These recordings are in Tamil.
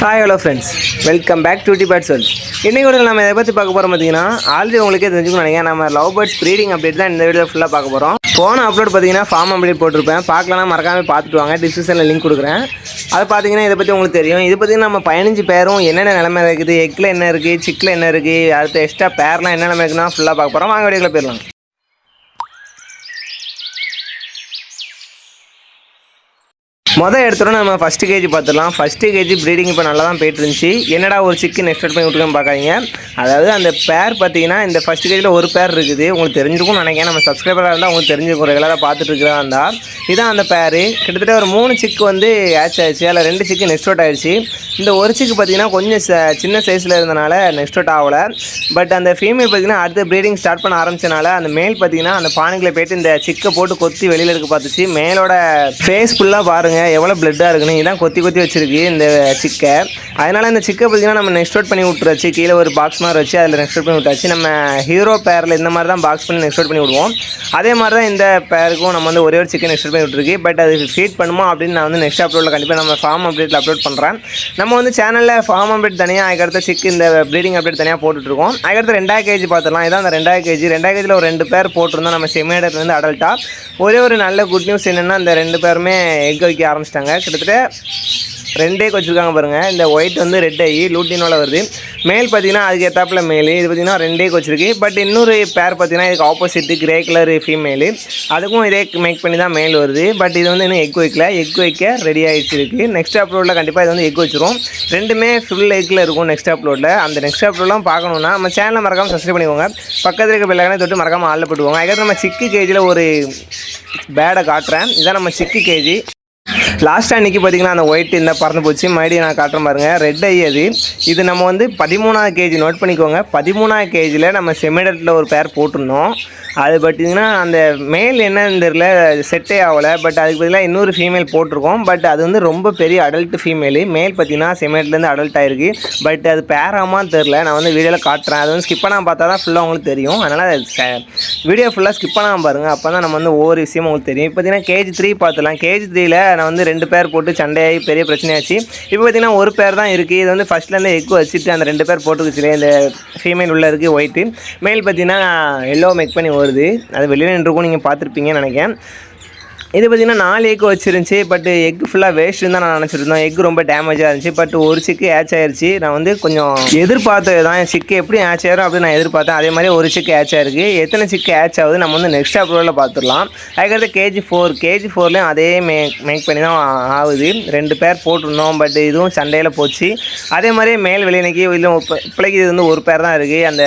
Hi hello friends, welcome back to the birds world. இன்றைக்கி கூட நம்ம இதை பற்றி பார்க்க போகிறோம். பார்த்தீங்கன்னா ஆல்ரெடி உங்களுக்கே தெரிஞ்சுக்கணும் நினைக்கிறேன். நம்ம லவ் பேர்ட்ஸ் ப்ரீடிங் அப்டேட் தான் இந்த வீடியோ ஃபுல்லாக பார்க்க போகிறோம். போன அப்லோட் பார்த்தீங்கன்னா ஃபார்ம் அப்டேட் போட்டிருப்பேன். பார்க்கலாம், மறக்காமல் பார்த்துட்டு வாங்க. டிஸ்கிரிப்ஷனில் லிங்க் கொடுக்குறேன். அதை பார்த்தீங்கன்னா இதை பற்றி உங்களுக்கு தெரியும். இது பார்த்தீங்கன்னா நம்ம 15 பேரும் என்னென்ன நிலமை இருக்குது, எக்கில் என்ன இருக்குது, சிக்கில் என்ன இருக்குது, அடுத்த எக்ஸ்ட்ரா பேர்லாம் என்ன நிலமை இருக்குன்னா ஃபுல்லாக பார்க்க போகிறோம். வாங்க வீடியோக்குள்ள போயிடலாம். மொதல் எடுத்துகிட்டோம் நம்ம ஃபஸ்ட்டு கேஜி பார்த்துடலாம். ஃபஸ்ட்டு கேஜி ப்ரீடிங் இப்போ நல்லா தான் போயிட்டு இருந்துச்சு. என்னடா ஒரு சிக்கன் எக்ஸ்பெக்ட் பண்ணி விட்டுருக்கேன்னு பார்க்காதீங்க. அதாவது அந்த பேர் பார்த்தீங்கன்னா இந்த ஃபஸ்ட்டு கேஜியில் ஒரு பேர் இருக்குது. உங்களுக்கு தெரிஞ்சிருக்கும்னு நினைக்கிறேன். நம்ம சப்ஸ்கிரைபராக இருந்தால் உங்களுக்கு தெரிஞ்சிருக்கும், ரெகுலராக பார்த்துட்டு இருக்கிறதா இருந்தால். இதான் அந்த பேர். கிட்டத்தட்ட ஒரு 3 சிக்கு வந்து ஆச் ஆயிடுச்சு. அதில் 2 சிக்கு நெக்ஸ்ட் அவுட் ஆயிடுச்சு. இந்த ஒரு சிக்கு பார்த்தீங்கன்னா கொஞ்சம் சின்ன சைஸில் இருந்தனால நெக்ஸ்ட் அவுட் ஆகலை. பட் அந்த ஃபீமேல் பார்த்தீங்கன்னா அடுத்த ப்ரீடிங் ஸ்டார்ட் பண்ண ஆரம்பிச்சனால அந்த மேல் பார்த்தீங்கன்னா அந்த பானைகளை போய்ட்டு இந்த சிக்கை போட்டு கொத்தி வெளியில் இருக்க பார்த்துச்சு. மேலோட ஃபேஸ் ஃபுல்லாக பாருங்கள் எவ்வளோ பிளட்டாக இருக்குன்னு. இதான் கொத்தி கொத்தி வச்சிருக்கு இந்த சிக்கை. அதனால் இந்த சிக்கை பார்த்தீங்கன்னா நம்ம நெக்ஸ்ட் அவுட் பண்ணி விட்டுருச்சு. கீழே ஒரு பாக்ஸ் மாதிரி வச்சு அதில் நெக்ஸ்ட் அவுட் பண்ணி விட்டாச்சு. நம்ம ஹீரோ பேரில் இந்த மாதிரி தான் பாக்ஸ் பண்ணி நெக்ஸ்ட் அவுட் பண்ணி விடுவோம். அதே மாதிரி தான் இந்த பேருக்கும் நம்ம வந்து ஒரே ஒரு சிக்கன் நெக்ஸ்ட் அவுட் பண்ணி விட்டுருக்கு. பட் அது ஃபீட் பண்ணுமா அப்படின்னு நான் வந்து நெக்ஸ்ட் அப்லோடில் கண்டிப்பாக நம்ம ஃபார்ம் அப்டேட்டில் அப்லோட் பண்ணுறேன். நம்ம வந்து சேனலில் ஃபார்ம் அப்டேட் தனியாக, அதுக்கடுத்த சிக்கு இந்த ப்ரீடிங் அப்டேட் தனியாக போட்டுட்ருக்கோம். அதுக்கடுத்து 2000 கேஜி பார்த்துடலாம். இதான் அந்த 2000 கேஜி. 2000 கேஜியில் ஒரு 2 பேர் போட்டிருந்தோம் நம்ம செமிடர்லேருந்து அடல்ட்டாக. ஒரே ஒரு நல்ல குட் நியூஸ் என்னென்னா இந்த 2 பேருமே எக் வைக்க ஆரம்பிச்சிட்டாங்க. கிட்டத்தட்ட 2 எக் வச்சுருக்காங்க பாருங்கள். இந்த ஒயிட் வந்து ரெட் ஆகி லூட்டினோட வருது. மேல் பார்த்தீங்கன்னா அதுக்கு ஏற்றாப்பில் மேல். இது பார்த்தீங்கன்னா 2 எக் வச்சிருக்கு. பட் இன்னொரு பேர் பார்த்தீங்கன்னா இதுக்கு ஆப்போசிட்டு கிரே கலர் ஃபீமேலு. அதுக்கும் இதே மேக் பண்ணி தான் மேல் வருது. பட் இது வந்து இன்னும் எக் வைக்கல. எக் வைக்க ரெடி ஆகிடுச்சிருக்கு. நெக்ஸ்ட் அப்லோடில் கண்டிப்பாக இது வந்து எக் வச்சிரும். 2மே ஃபுல் எக்கில் இருக்கும் நெக்ஸ்ட் அப்லோடில். அந்த நெக்ஸ்ட் அப்லோடெலாம் பார்க்கணுன்னா நம்ம சேனலை மறக்காமல் சப்ஸ்கிரைப் பண்ணிக்கோங்க. பக்கத்தில் இருக்க பெல்லைக்கானே தொட்டு மறக்காமல் ஆளில் போட்டுக்கோங்க. அதுக்கப்புறம் நம்ம சிக்கு கேஜியில் ஒரு பேடை காட்டுறேன். இதுதான் நம்ம சிக்கு கேஜி. லாஸ்ட்டாக அன்றைக்கி பார்த்திங்கன்னா அந்த ஒயிட் இந்த பறந்து போச்சு. மறுபடியும் நான் காட்டுறேன் பாருங்கள், ரெட் ஐ அது. இது நம்ம வந்து 13வது கேஜி. நோட் பண்ணிக்கோங்க. 13வது கேஜியில் நம்ம செமிடட்டில் ஒரு பேர் போட்டிருந்தோம். அது பார்த்திங்கன்னா அந்த மேல் என்னன்னு தெரியல, செட்டே ஆகலை. பட் அதுக்கு பதிலாக இன்னொரு ஃபீமேல் போட்டிருக்கோம். பட் அது வந்து ரொம்ப பெரிய அடல்ட் ஃபீமேலு. மேல் பார்த்திங்கன்னா செமிடட்லேருந்து அடல்ட் ஆகிருக்கு. பட் அது பேராமான்னு தெரில. நான் வந்து வீடியோவில் காட்டுறேன். அது வந்து ஸ்கிப் பண்ணாமல் பார்த்தா தான் ஃபுல்லாக உங்களுக்கு தெரியும். அதனால் வீடியோ ஃபுல்லாக ஸ்கிப் பண்ணாமல் பாருங்கள். அப்போ தான் நம்ம வந்து ஒவ்வொரு விஷயமும் உங்களுக்கு தெரியும். இப்போ பார்த்திங்கன்னா கேஜி 3 பார்த்துலாம். கேஜி 3ல் நான் வந்து 2 பேர் போட்டு சண்டையாகி பெரிய பிரச்சனையாச்சு. இப்போ பார்த்திங்கன்னா ஒரு பேர் தான் இருக்குது. இது வந்து ஃபஸ்ட்லேருந்து எக் வச்சுட்டு அந்த 2 பேர் போட்டுக்குச்சு. இந்த ஃபீமேல் உள்ளே இருக்குது ஒயிட்டு. மேல் பார்த்திங்கன்னா எல்லோ மேக் பண்ணி வருது. அது வெளியில் நின்றுக்கும், நீங்கள் பார்த்துருப்பீங்கன்னு நினைக்கிறேன். இது பார்த்திங்கன்னா 4 எக் வச்சுருந்துச்சி. பட் எக் ஃபுல்லாக வேஸ்ட்டுன்னு தான் நான் நினச்சிருந்தோம். எக் ரொம்ப டேமேஜாக இருந்துச்சு. பட் ஒரு சிக்கு ஆச் ஆயிடுச்சு. நான் வந்து கொஞ்சம் எதிர்பார்த்தது தான். சிக்கு எப்படி ஆச் ஆயிரும் அப்படின்னு நான் எதிர்பார்த்தேன். அதே மாதிரி ஒரு சிக்கு ஆச் ஆயிருக்கு. எத்தனை சிக்கு ஆச் ஆகுது நம்ம வந்து நெக்ஸ்ட் அப்லோடில் பார்த்துடலாம். அதுக்கடுத்து கேஜி 4லேயும் அதே மேக் பண்ணி தான் ஆகுது. 2 பேர் போட்டிருந்தோம். பட் இதுவும் சண்டையில் போச்சு. அதே மாதிரி மேல் வெளியினைக்கு இல்லை இப்போலைக்கு இது வந்து ஒரு பேர் தான் இருக்குது, அந்த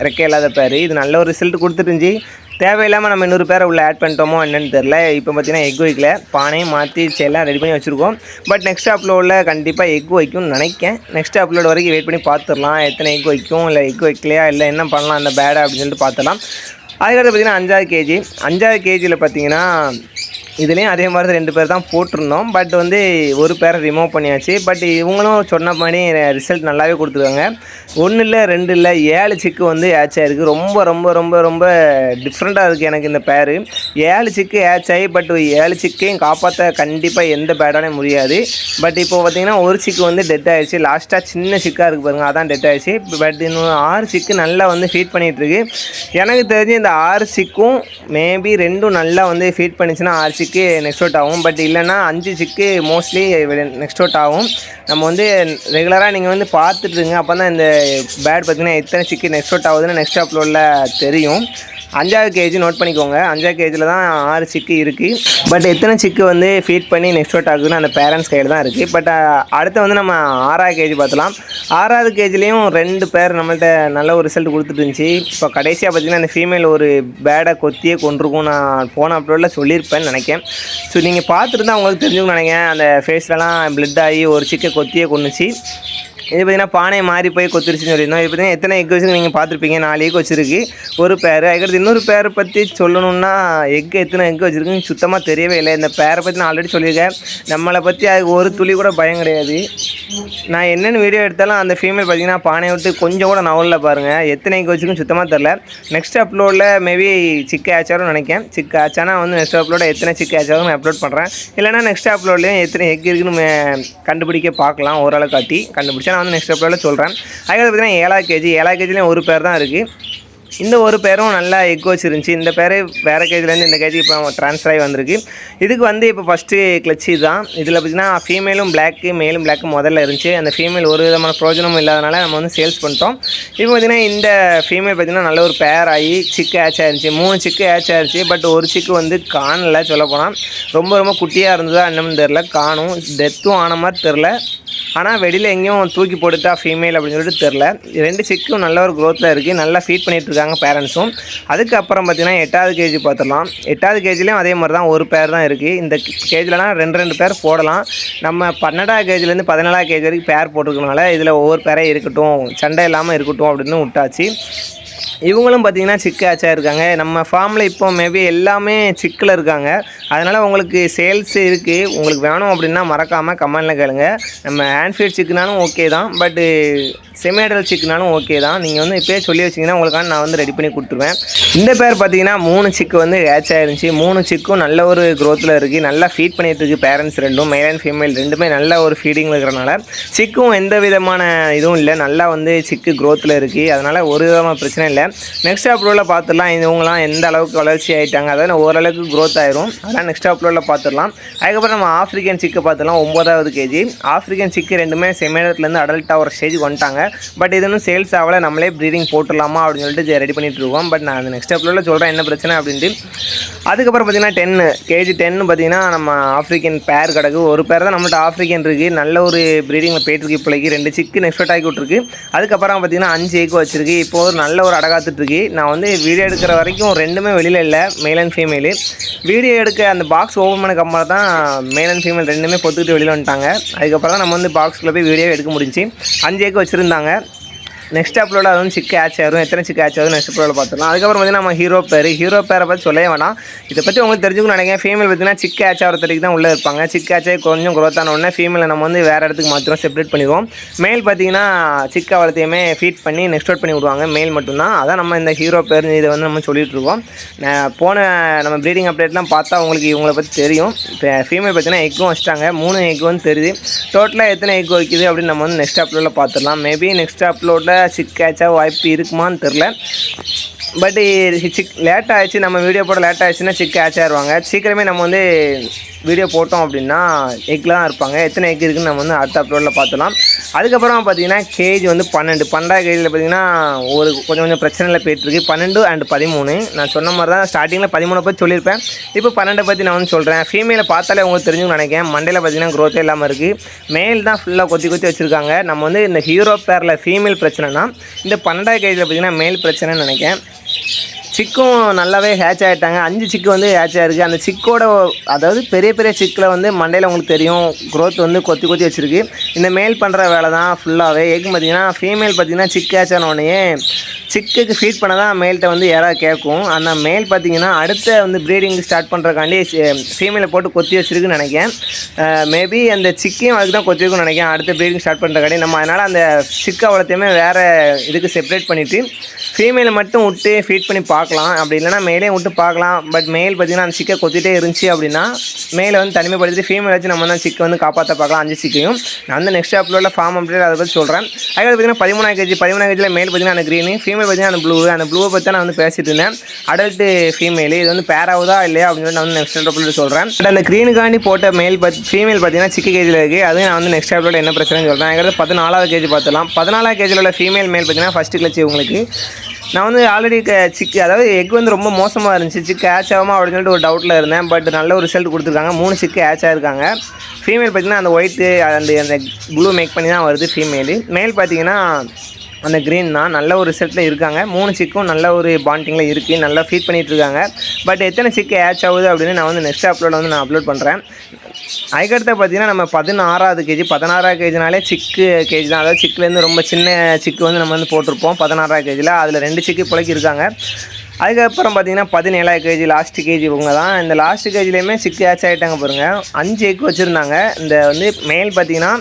ரெக்கை இல்லாத பேர். இது நல்ல ஒரு ரிசல்ட் கொடுத்துருந்துச்சி. தேவையில்லாமல் நம்ம இன்னொரு பேரை உள்ளே ஆட் பண்ணிட்டோமோ என்னென்னு தெரில. இப்போ பார்த்தீங்கன்னா எக் வைக்கல. பானையும் மாற்றி எல்லாம் ரெடி பண்ணி வச்சுருக்கோம். பட் நெக்ஸ்ட் அப்லோடில் கண்டிப்பாக எக் வைக்கும்னு நினைக்கிறேன். நெக்ஸ்ட் அப்லோட் வரைக்கும் வெயிட் பண்ணி பார்த்துடலாம். எத்தனை எக் வைக்கும், இல்லை எக் வைக்கலையா, இல்லை என்ன பண்ணலாம் அந்த பேடை அப்படின்னு சொல்லிட்டு பார்த்துடலாம். அதுக்கடுத்து பார்த்திங்கன்னா 5வது கேஜி. 5வது கேஜியில் பார்த்திங்கன்னா இதுலேயும் அதே மாதிரி 2 பேர் தான் போட்டிருந்தோம். பட் வந்து ஒரு பேரை ரிமூவ் பண்ணியாச்சு. பட் இவங்களும் சொன்ன மாதிரி ரிசல்ட் நல்லாவே கொடுத்துருக்காங்க. 1 இல்லை 2 இல்லை 7 சிக்கு வந்து ஆச் ஆகிருக்கு. ரொம்ப ரொம்ப ரொம்ப ரொம்ப டிஃப்ரெண்ட்டாக இருக்குது எனக்கு இந்த பேர். 7 சிக்கு ஆச் ஆகி, பட் 7 சிக்கையும் காப்பாற்ற கண்டிப்பாக எந்த பேடாலையும் முடியாது. பட் இப்போ பார்த்திங்கன்னா ஒரு சிக்கு வந்து டெட் ஆகிடுச்சு. லாஸ்ட்டாக சின்ன சிக்காக இருக்குது பாருங்கள், அதான் டெட் ஆகிடுச்சு. பட் இன்னும் 6 சிக்கு நல்லா வந்து ஃபீட் பண்ணிகிட்ருக்கு. எனக்கு தெரிஞ்சு இந்த 6 சிக்கும் மேபி 2ம் நல்லா வந்து ஃபீட் பண்ணிச்சுன்னா 6 சிக்கு நெக்ஸ்ட் அவுட் ஆகும். பட் இல்லைன்னா 5 சிக்கு மோஸ்ட்லி நெக்ஸ்ட் அவுட் ஆகும். நம்ம வந்து ரெகுலராக நீங்கள் வந்து பார்த்துட்டுருங்க. அப்போ தான் இந்த பேட் பார்த்திங்கன்னா எத்தனை சிக்கு நெக்ஸ்ட் அவுட் ஆகுதுன்னு நெக்ஸ்ட் அப்லோடில் தெரியும். 5வது கேஜி நோட் பண்ணிக்கோங்க. 5வது கேஜியில் தான் 6 சிக்கு இருக்குது. பட் எத்தனை சிக்கு வந்து ஃபீட் பண்ணி நெக்ஸ்ட் அவுட் ஆகுதுன்னு அந்த பேரண்ட்ஸ் கையில் தான் இருக்குது. பட் அடுத்து வந்து நம்ம 6வது கேஜி பார்த்துலாம். 6வது கேஜிலையும் 2 பேர் நம்மள்கிட்ட நல்ல ஒரு ரிசல்ட் கொடுத்துட்டு இருந்துச்சு. இப்போ கடைசியாக பார்த்திங்கன்னா அந்த ஃபீமேல் ஒரு பேடை கொத்தியே கொண்டிருக்கும். நான் போன அப்லோடில் சொல்லியிருப்பேன்னு நினைக்கிறேன். ஸோ நீங்கள் பார்த்துட்டு தான் உங்களுக்கு தெரிஞ்சுக்கணும் நினைக்கிறேன். அந்த ஃபேஸ்லலாம் பிளட் ஆகி ஒரு சிக்கை கொத்தியே கொண்டுச்சு. இது பார்த்தீங்கன்னா பானை மாறி போய் கொத்திருச்சுன்னு சொல்லியிருந்தோம். இது பார்த்தீங்கன்னா எத்தனை எக் வச்சுருக்கு நீங்கள் பார்த்துருப்பீங்க. 4 எக் வச்சுருக்கு ஒரு பேர். அதுக்கடுத்து இன்னொரு பேரை பற்றி சொல்லணும்னா எத்தனை எக் வச்சுருக்குன்னு சுத்தமாக தெரியவே இல்லை. இந்த பேரை பற்றி நான் ஆல்ரெடி சொல்லியிருக்கேன். நம்மளை பற்றி அதுக்கு ஒரு துளி கூட பயம் கிடையாது. நான் என்னென்னு வீடியோ எடுத்தாலும் அந்த ஃபீமேல் பார்த்தீங்கன்னா பானையை விட்டு கொஞ்சம் கூட நவலில் பாருங்கள். எத்தனை எக் வச்சுருக்குன்னு சுத்தமாக தெரில. நெக்ஸ்ட் அப்லோடில் மேபி சிக்கு ஆச்சாரும் நினைக்கிறேன். சிக்கு ஆச்சானா வந்து நெக்ஸ்ட் அப்லோட எத்தனை சிக்கு ஆச்சாரும் நான் அப்லோட் பண்ணுறேன். இல்லைனா நெக்ஸ்ட் அப்லோட்லேயும் எத்தனை எக் இருக்குன்னு கண்டுபிடிக்க பார்க்கலாம். ஓரளவு காட்டி கண்டுபிடிச்சா நான் வந்து நெக்ஸ்ட் அப்லோடில் சொல்கிறேன். அதுக்கு பார்த்தீங்கன்னா 7 கேஜிலையும் ஒரு பேர் தான் இருக்குது. இந்த ஒரு பேரும் நல்லா எக் வச்சுருந்துச்சி. இந்த பேர் வேறு கேஜிலேருந்து இந்த கேஜி இப்போ ட்ரான்ஸ்ஃபர் ஆகி வந்திருக்கு. இதுக்கு வந்து இப்போ ஃபஸ்ட்டு கிளச்சி தான். இதில் பார்த்திங்கன்னா ஃபீமேலும் பிளாக்கு மேலும் பிளாக்கு முதல்ல இருந்துச்சு. அந்த ஃபீமேல் ஒரு விதமான பிரோஜனமும் இல்லாதனால நம்ம வந்து சேல்ஸ் பண்ணிட்டோம். இப்போ பார்த்திங்கன்னா இந்த ஃபீமேல் பார்த்திங்கன்னா நல்ல ஒரு பேர் ஆகி சிக்கு ஆச் ஆயிருந்துச்சு. 3 சிக்கு ஆச் ஆயிருச்சு. பட் ஒரு சிக்கு வந்து காணலை. சொல்லப்போனால் ரொம்ப குட்டியாக இருந்ததா என்னன்னு தெரில. காணும் டெத்தும் ஆன மாதிரி தெரில. ஆனால் வெளியில் எங்கேயும் தூக்கி போட்டுட்டா ஃபீமேல் அப்படின்னு சொல்லிட்டு தெரில. 2 சிக்கும் நல்ல ஒரு க்ரோத்தில் இருக்குது. நல்லா ஃபீட் பண்ணிகிட்ருக்காங்க பேரண்ட்ஸும். அதுக்கப்புறம் பார்த்திங்கன்னா 8வது கேஜி பார்த்துடலாம். 8வது கேஜிலையும் அதே மாதிரி தான் ஒரு பேர் தான் இருக்குது. இந்த கேஜிலலாம் 2 பேர் போடலாம். நம்ம 12வது கேஜிலேருந்து 14வது கேஜி வரைக்கும் பேர் போட்டிருக்கனால இதில் ஒவ்வொரு பேரே இருக்கட்டும், சண்டை இல்லாமல் இருக்கட்டும் அப்படின்னு விட்டாச்சு. இவங்களும் பார்த்திங்கன்னா சிக்கு ஆச்சா இருக்காங்க. நம்ம ஃபார்மில் இப்போ மேபி எல்லாமே சிக்கில் இருக்காங்க. அதனால் உங்களுக்கு சேல்ஸ் இருக்குது. உங்களுக்கு வேணும் அப்படின்னா மறக்காமல் கமெண்டில் கேளுங்க. நம்ம ஹேண்ட்ஃபீட் சிக்குனாலும் ஓகே தான், பட்டு செமியாடல் சிக்குனாலும் ஓகே தான். நீங்கள் வந்து இப்போயே சொல்லி வச்சிங்கன்னா உங்களுக்கான நான் வந்து ரெடி பண்ணி கொடுத்துருவேன். இந்த பேர் பார்த்திங்கன்னா 3 சிக்கு வந்து ஹேட்ச் ஆயிருந்துச்சு. 3 சிக்கும் நல்ல ஒரு க்ரோத்தில் இருக்குது. நல்லா ஃபீட் பண்ணிகிட்டு இருக்குது. பேரண்ட்ஸ் ரெண்டும் மேல் அண்ட் ஃபீமேல் ரெண்டுமே நல்ல ஒரு ஃபீடிங்கில் இருக்கிறனால சிக்கும் எந்த விதமான இதுவும் இல்லை. நல்லா வந்து சிக்கு க்ரோத்தில் இருக்குது. அதனால் ஒரு விதமான பிரச்சனை இல்லை. நெக்ஸ்ட் அப்லோடில் பார்த்துடலாம் இவங்களாம் எந்த அளவுக்கு வளர்ச்சி ஆகிட்டாங்க. அதாவது ஓரளவுக்கு க்ரோத் ஆயிரும். அதனால் நெக்ஸ்ட் அப்லோடில் பார்த்துடலாம். அதுக்கப்புறம் நம்ம ஆஃப்ரிக்கன் சிக்கு பார்த்துடலாம். 9வது கேஜி ஆஃப்ரிக்கன் சிக்கு ரெண்டுமே செமியாடத்துலேருந்து அடல்ட்டாக ஒரு ஸ்டேஜுக்கு வந்துட்டாங்க. பட் இது இன்னும் சேல்ஸ் ஆகலை. நம்மளே ப்ரீடிங் போட்டுடலாமா அப்படின்னு சொல்லிட்டு ரெடி பண்ணிட்டு இருக்கோம். பட் நான் அந்த நெக்ஸ்ட் அப்லோடில் சொல்கிறேன் என்ன பிரச்சனை அப்படின்ட்டு. அதுக்கப்புறம் பார்த்திங்கன்னா கேஜி 10 பார்த்திங்கன்னா நம்ம ஆஃப்ரிக்கன் பேர் கிடக்கு. ஒரு பேர் தான் நம்மள்ட்ட ஆஃப்ரிக்கன் இருக்குது. நல்ல ஒரு ப்ரீடிங்கில் போயிட்டுருக்கு. இப்போதைக்கு 2 சிக்கு நெக்ஸ்ட் ஆகி விட்ருக்கு. அதுக்கப்புறம் பார்த்திங்கன்னா 5 ஏக்கு வச்சிருக்கு. இப்போது நல்ல ஒரு அடகாத்துட்ருக்கு. நான் வந்து வீடியோ எடுக்கிற வரைக்கும் ரெண்டுமே வெளியில் இல்லை, மேல் அண்ட் ஃபீமேலு. வீடியோ எடுக்க அந்த பாக்ஸ் ஓப்பன் பண்ணக்கு அப்புறம் தான் மேல் அண்ட் ஃபீமேல் ரெண்டுமே பொத்துக்கிட்டு வெளியில் வந்துட்டாங்க. அதுக்கப்புறம் தான் நம்ம வந்து பாக்ஸில் போய் வீடியோ எடுக்க முடிஞ்சு. 5 ஏக்கு வச்சுருந்தாங்க. நெக்ஸ்ட் அப்லோட அது வந்து சிக்கு ஆச் ஆகும். எத்தனை சிக்கு ஆச் ஆகும் நெக்ஸ்ட் அப்லோட பார்த்துக்கலாம். அதுக்கப்புறம் பார்த்திங்கன்னா நம்ம ஹீரோ பேரை பற்றி சொல்லவே வேணாம். இதை பற்றி உங்களுக்கு தெரிஞ்சுக்கணும்னு நினைக்கிறேன். ஃபீமேல் பார்த்திங்கன்னா சிக்கு ஆச் ஆகிறதுக்கு தான் உள்ளே இருப்பாங்க. சிக்கு ஆச் ஆகி கொஞ்சம் க்ரோத் ஆன உடனே ஃபீமேலை நம்ம வந்து வேறு இடத்துக்கு மாற்றிடும், செப்பரேட் பண்ணிடுவோம். மேல் பார்த்திங்கன்னா சிக்கா வளர்த்தையுமே ஃபீட் பண்ணி நெக்ஸ்ட் அவுட் பண்ணி விடுவாங்க. மேல் மட்டும்தான். அதான் நம்ம இந்த ஹீரோ பேர் இதை வந்து நம்ம சொல்லிகிட்டு இருக்கோம். போன நம்ம ப்ரீடிங் அப்டேட்லாம் பார்த்தா உங்களுக்கு இவங்களை பற்றி தெரியும். இப்போ ஃபீமேல் பார்த்திங்கன்னா எக்கும் வச்சிட்டாங்க. 3 எக் வந்து தெரியுது. டோட்டலாக எத்தனை எக் வைக்குது அப்படின்னு நம்ம வந்து நெக்ஸ்ட் அப்லோடில் பார்த்துடலாம். மேபி நெக்ஸ்ட் அப்லோடில் சிக்கு ஆச்சா வாய்ப்பு இருக்குமான்னு தெரில. பட் லேட் ஆகிடுச்சு. நம்ம வீடியோ போட லேட் ஆகிடுச்சுன்னா சிக்கு ஆச் ஆயிடுவாங்க. சீக்கிரமே நம்ம வந்து வீடியோ போட்டோம் அப்படின்னா எக்கில் தான் இருப்பாங்க. எத்தனை எக் இருக்குன்னு நம்ம வந்து அடுத்த அப்லோடில் பார்த்துலாம். அதுக்கப்புறம் பார்த்திங்கன்னா கேஜி வந்து 12 கேஜியில் பார்த்திங்கன்னா ஒரு கொஞ்சம் பிரச்சனையில் போயிட்டுருக்கு. 12 and 13 நான் சொன்ன மாதிரி தான் ஸ்டார்டிங்கில் 13 பற்றி சொல்லியிருப்பேன். இப்போ 12 பற்றி நான் வந்து சொல்கிறேன். ஃபீமேலை பார்த்தாலே உங்களுக்கு தெரிஞ்சுன்னு நினைக்கிறேன். மண்டையில் பார்த்திங்கன்னா க்ரோத்தே இல்லாமல் இருக்குது. மேல் தான் ஃபுல்லாக கொத்தி வச்சுருக்காங்க. நம்ம வந்து இந்த ஹீரோ பேரில் ஃபீமேல் பிரச்சனைனா இந்த 12 கேஜியில் பார்த்திங்கன்னா மேல் பிரச்சனைன்னு நினைக்கிறேன். சிக்கும் நல்லாவே ஹேட்ச் ஆகிட்டாங்க. 5 சிக்கு வந்து ஹேட்ச் ஆகிருக்கு. அந்த சிக்கோட அதாவது பெரிய சிக்கில் வந்து மண்டையில் உங்களுக்கு தெரியும் க்ரோத் வந்து கொத்தி வச்சுருக்கு. இந்த மேல் பண்ணுற வேலை தான் ஃபுல்லாகவே. எக் பார்த்திங்கன்னா ஃபீமேல் பார்த்திங்கன்னா சிக்கு ஹேட்ச் ஆனோடனே சிக்குக்கு ஃபீட் பண்ண தான் மேல்கிட்ட வந்து யாராவது கேட்கும். அந்த மேல் பார்த்திங்கன்னா அடுத்த வந்து ப்ரீடிங் ஸ்டார்ட் பண்ணுறக்காண்டி ஃபீமேலை போட்டு கொத்தி வச்சுருக்குன்னு நினைக்கிறேன். மேபி அந்த சிக்கையும் அதுக்கு தான் கொத்திருக்குன்னு நினைக்கிறேன். அடுத்த ப்ரீடிங் ஸ்டார்ட் பண்ணுறக்காண்டி நம்ம அதனால் அந்த சிக்கை வளர்த்தையுமே வேறு இதுக்கு செப்பரேட் பண்ணிவிட்டு ஃபீமேலை மட்டும் விட்டு ஃபீட் பண்ணி பார்க்கலாம். அப்படி இல்லைனா மேலே விட்டு பார்க்கலாம். பட் மேல் பார்த்திங்கன்னா அந்த சிக்கை கொத்திட்டே இருந்துச்சு அப்படின்னா மேலே வந்து தனிமைப்படுத்திட்டு ஃபீமேல் வச்சு நம்ம தான் சிக்கை வந்து காப்பாற்ற பார்க்கலாம். 5 சிக்கையும் நான் வந்து நெக்ஸ்ட் அப்லோடில் ஃபார்ம் அப்டேட் அதை பற்றி சொல்கிறேன். அதுக்கு பார்த்திங்கன்னா 13 கேஜியில் மேல் பார்த்திங்கன்னா அந்த க்ரீனு, ஃபீமேல் பார்த்திங்கன்னா அந்த ப்ளூவை பற்றி நான் வந்து பேசிட்டு இருந்தேன். அடல்ட்டு ஃபீமேல் இது வந்து பேர் ஆகுதா இல்லையா அப்படின்னு சொல்லி நான் வந்து நெக்ஸ்ட் அப்லோடில் சொல்கிறேன். பட் அந்த க்ரீனுக்காண்டி போட்ட ஃபீமேல் பார்த்திங்கன்னா சிக்கு கேஜியில் இருக்குது. அது நான் வந்து நெக்ஸ்ட் அப்லோட என்ன பிரச்சனைன்னு சொல்கிறேன். அதுக்கு 14வது கேஜி பார்த்துலாம். 14வது கேஜியில் உள்ள ஃபீமேல் மேல் பார்த்திங்கன்னா ஃபஸ்ட்டு கிளச்சி உங்களுக்கு நான் வந்து ஆல்ரெடி சிக்கு அதாவது எக் வந்து ரொம்ப மோசமாக இருந்துச்சு. சிக்கு ஹேட்ச் ஆகுமா அப்படின்னு சொல்லிட்டு ஒரு டவுட்டில் இருந்தேன். பட் நல்ல ஒரு ரிசல்ட் கொடுத்துருக்காங்க. 3 சிக்கு ஹேட்ச் ஆகிருக்காங்க. ஃபீமேல் பார்த்திங்கன்னா அந்த ஒயிட்டு அந்த ப்ளூ மேக் பண்ணி தான் வருது ஃபீமேலு. மேல் பார்த்திங்கன்னா அந்த க்ரீன் தான். நல்ல ஒரு ரிசல்ட்டில் இருக்காங்க. 3 சிக்கும் நல்ல ஒரு பாண்டிங்கில் இருக்குது. நல்லா ஃபீட் பண்ணிகிட்ருக்காங்க. பட் எத்தனை சிக்கு ஹேட்ச் ஆகுது அப்படின்னு நான் வந்து நெக்ஸ்ட் அப்லோட வந்து நான் அப்லோட் பண்ணுறேன். அதுக்கடுத்து பார்த்தீங்கன்னா நம்ம 16வது கேஜி 16வது கேஜினாலே சிக்கு கேஜி தான். அதாவது சிக்குலேருந்து ரொம்ப சின்ன சிக்கு வந்து நம்ம வந்து போட்டிருப்போம் 16வது கேஜியில். அதில் 2 சிக்கு பிழைக்கிருக்காங்க. அதுக்கப்புறம் பார்த்தீங்கன்னா 17வது கேஜி லாஸ்ட் கேஜி இவங்க தான். இந்த லாஸ்ட் கேஜிலையுமே சிக்கு ஆச் ஆகிட்டாங்க பாருங்கள். 5 எக் வச்சுருந்தாங்க. இந்த வந்து மேல் பார்த்தீங்கன்னா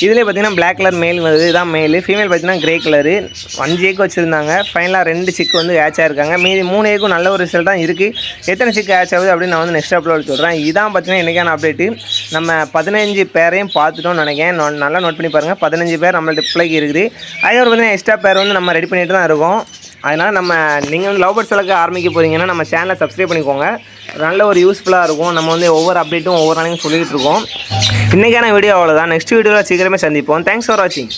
இதிலே பார்த்தீங்கன்னா பிளாக் கலர் மேல் வருது, இதுதான் மேல். ஃபீமேல் பார்த்தீங்கன்னா கிரே கலரு. 5 ஏக்கு வச்சுருந்தாங்க. ஃபைனலாக 2 சிக்கு வந்து ஆச் ஆகிருக்காங்க. மீதி 3 ஏக்கும் நல்ல ஒரு ரிசல்ட் தான் இருக்குது. எத்தனை சிக்கு ஆச் ஆகுது அப்படின்னு நான் வந்து நெக்ஸ்ட் அப்லோட் சொல்கிறேன். இதான் பார்த்தீங்கன்னா இன்றைக்கான அப்டேட்டு. நம்ம 15 பேரையும் பார்த்துட்டோம்னு நினைக்கிறேன். நல்லா நோட் பண்ணி பாருங்கள். 15 பேர் நம்மள்ட்ட பிள்ளைக்கு இருக்குது. அதுக்கப்புறம் பார்த்தீங்கன்னா எக்ஸ்ட்ரா பேர் வந்து நம்ம ரெடி பண்ணிட்டு தான் இருக்கோம். அதனால் நீங்கள் வந்து லவ் பேர்ட்ஸ் வளர்க்க ஆரம்பிக்க போகிறீங்கன்னா நம்ம சேனலை சப்ஸ்கிரைப் பண்ணிக்கோங்க. நல்ல ஒரு யூஸ்ஃபுல்லாக இருக்கும். நம்ம வந்து ஒவ்வொரு அப்டேட்டும் ஒவ்வொரு நாளைக்கும் சொல்லிகிட்டு இருக்கோம். இன்றைக்கான வீடியோ அவ்வளோதான். நெக்ஸ்ட் வீடியோவில் சீக்கிரமே சந்திப்போம். தேங்க்ஸ் ஃபார் வாட்சிங்.